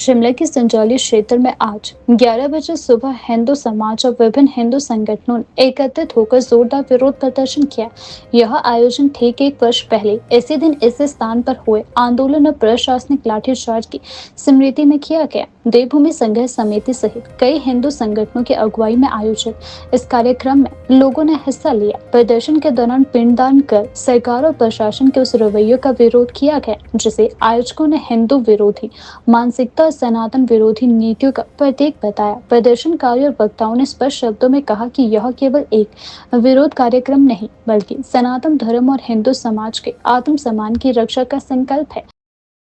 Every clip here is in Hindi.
शिमला के संजौली क्षेत्र में आज 11 बजे सुबह हिंदू समाज और विभिन्न हिंदू संगठनों ने एकत्रित होकर जोरदार विरोध प्रदर्शन किया। यह आयोजन ठीक एक वर्ष पहले इसी दिन इसी स्थान पर हुए आंदोलन और प्रशासनिक लाठीचार्ज की स्मृति में किया गया। देवभूमि संघर्ष समिति सहित कई हिंदू संगठनों की अगुवाई में आयोजित इस कार्यक्रम में लोगों ने हिस्सा लिया। प्रदर्शन के दौरान पिंडदान कर सरकार और प्रशासन के उस रवैये का विरोध किया गया जिसे आयोजकों ने हिंदू विरोधी मानसिकता और सनातन विरोधी नीतियों का प्रतीक बताया। प्रदर्शनकारियों और वक्ताओं ने स्पष्ट शब्दों में कहा कि यह केवल एक विरोध कार्यक्रम नहीं बल्कि सनातन धर्म और हिंदू समाज के आत्म सम्मान की रक्षा का संकल्प है।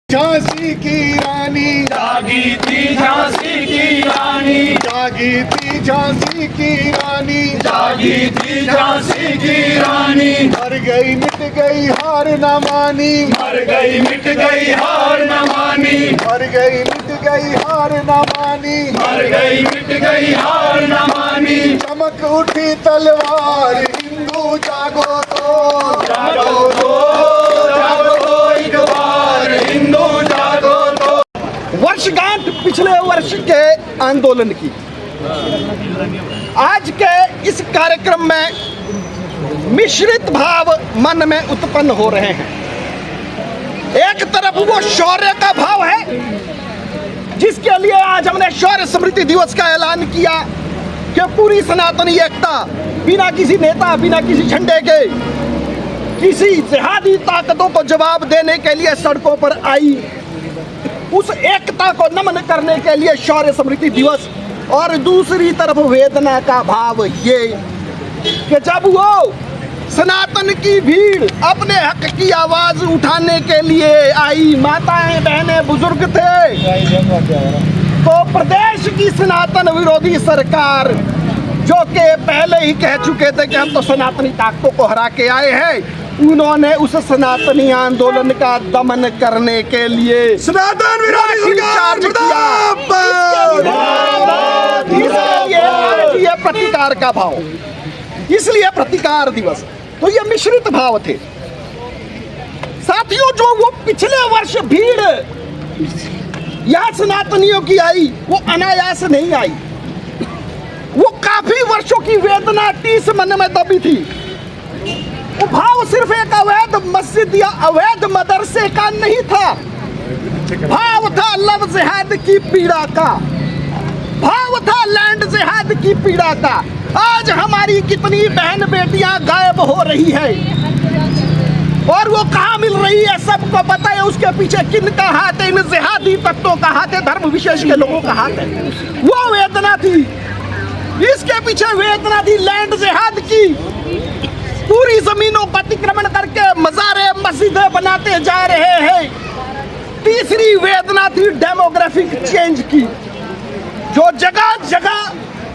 झांसी की रानी जागी थी, झांसी की रानी जागी थी, झांसी की रानी जागी थी, झांसी की रानी मर गई मिट गई हार न मानी, मर गई मिट गई हार न मानी, मर गई मिट गई हार न मानी, मर गई मिट गई हार न मानी। चमक उठी तलवार हिंदू जागो तो, जागो तो, जागो तो एक बार हिंदू जागो तो। वर्षगांठ पिछले वर्ष के आंदोलन की आज के इस कार्यक्रम में मिश्रित भाव मन में उत्पन्न हो रहे हैं। एक तरफ वो शौर्य का भाव है जिसके लिए आज हमने शौर्य स्मृति दिवस का ऐलान किया कि पूरी सनातनी एकता बिना किसी नेता बिना किसी झंडे के किसी जिहादी ताकतों को जवाब देने के लिए सड़कों पर आई। उस एकता को नमन करने के लिए शौर्य स्मृति दिवस और दूसरी तरफ वेदना का भाव ये कि जब वो सनातन की भीड़ अपने हक की आवाज उठाने के लिए आई, माताएं बहनें बुजुर्ग थे, तो प्रदेश की सनातन विरोधी सरकार जो कि पहले ही कह चुके थे कि हम तो सनातनी ताकतों को हरा के आए हैं, उन्होंने उस सनातनी आंदोलन का दमन करने के लिए सनातन विरोधी ये प्रतिकार का भाव, इसलिए प्रतिकार दिवस। तो ये मिश्रित भाव थे साथियों। जो वो पिछले वर्ष भीड़ यहाँ सनातनियों की आई वो अनायास नहीं आई, वो काफी वर्षों की वेदना टीस मन में दबी थी। वो भाव सिर्फ एक अवैध मस्जिद या अवैध मदरसे का नहीं था, भाव था लव जिहाद की पीड़ा का, भाव था लैंड जिहाद की पीड़ा का। आज हमारी कितनी बहन बेटियां गायब हो रही है और वो कहाँ मिल रही है सबको पता है। उसके पीछे किन का हाथ है? इन जिहादी तत्वों का हाथ है, धर्म विशेष के लोगों का हाथ है। वो वेदना थी, इसके पीछे वेदना थी लैंड जिहाद की। पूरी जमीनों का अतिक्रमण करके मज़ारे मस्जिदें बनाते जा रहे हैं। तीसरी वेदना थी डेमोग्राफिक चेंज की, जो जगह जगह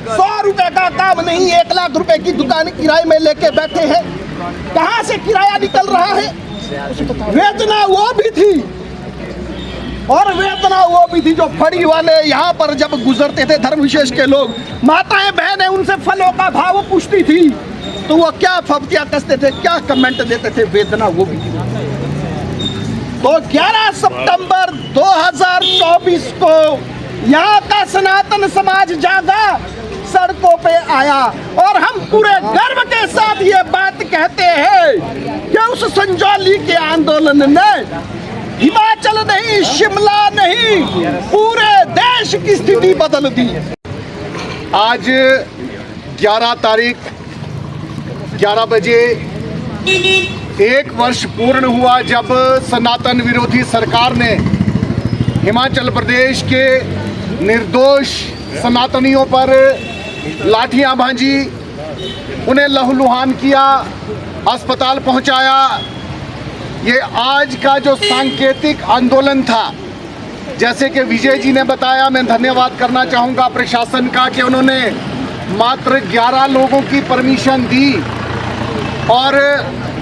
100 रुपए का काम नहीं 1 लाख रुपए की दुकान किराए में लेके बैठे हैं। कहां से किराया निकल रहा है? वेदना वो भी थी, और वेदना वो भी थी जो फड़ी वाले यहाँ पर जब गुजरते थे धर्म विशेष के लोग, माताएं बहनें उनसे फलों का भाव पूछती थी तो वो क्या फब्तियां कसते थे, क्या कमेंट देते थे, वेदना वो भी थी। तो 11 सितंबर 2024 को यहाँ का सनातन समाज जागा, सड़कों पे आया, और हम पूरे गर्व के साथ ये बात कहते हैं कि उस संजौली के आंदोलन ने हिमाचल नहीं, शिमला नहीं, पूरे देश की स्थिति बदल दी। आज 11 तारीख 11 बजे 1 वर्ष पूर्ण हुआ जब सनातन विरोधी सरकार ने हिमाचल प्रदेश के निर्दोष सनातनियों पर लाठियां भांजी, उन्हें लहूलुहान किया, अस्पताल पहुंचाया। ये आज का जो सांकेतिक आंदोलन था, जैसे कि विजय जी ने बताया, मैं धन्यवाद करना चाहूँगा प्रशासन का कि उन्होंने मात्र 11 लोगों की परमिशन दी और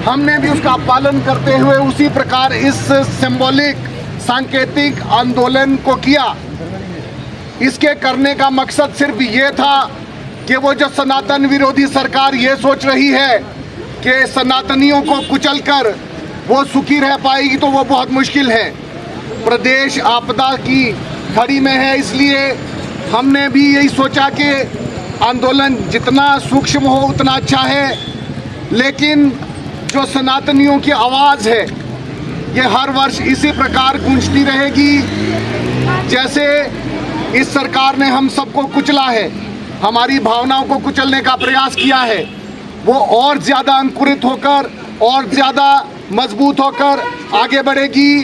हमने भी उसका पालन करते हुए उसी प्रकार इस सिंबॉलिक सांकेतिक आंदोलन को किया। इसके करने का मकसद सिर्फ ये था कि वो जो सनातन विरोधी सरकार ये सोच रही है कि सनातनियों को कुचलकर वो सुखी रह पाएगी, तो वो बहुत मुश्किल है। प्रदेश आपदा की खड़ी में है, इसलिए हमने भी यही सोचा कि आंदोलन जितना सूक्ष्म हो उतना अच्छा है, लेकिन जो सनातनियों की आवाज़ है ये हर वर्ष इसी प्रकार गूंजती रहेगी। जैसे इस सरकार ने हम सबको कुचला है, हमारी भावनाओं को कुचलने का प्रयास किया है, वो और ज़्यादा अंकुरित होकर और ज़्यादा मजबूत होकर आगे बढ़ेगी।